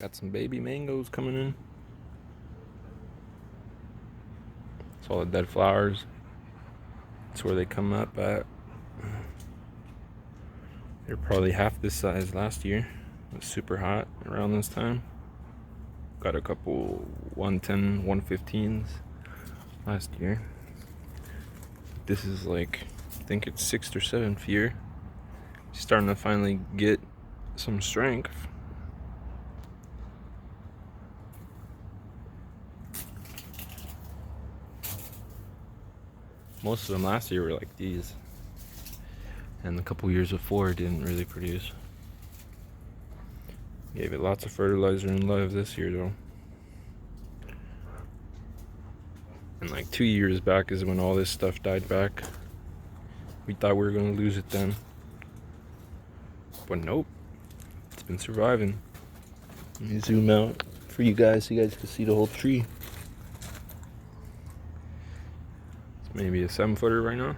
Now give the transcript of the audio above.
Got some baby mangoes coming in. It's all the dead flowers. That's where they come up at. They're probably half this size last year. It was super hot around this time. Got a couple 110, 115s last year. This is like, I think it's 6th or 7th year. Starting to finally get some strength. Most of them last year were like these, and a couple years before didn't really produce. Gave it lots of fertilizer and love this year though. And like 2 years back is when all this stuff died back. We thought we were gonna lose it then, but nope, it's been surviving. Let me zoom out for you guys so you guys can see the whole tree. It's maybe a 7-footer right now.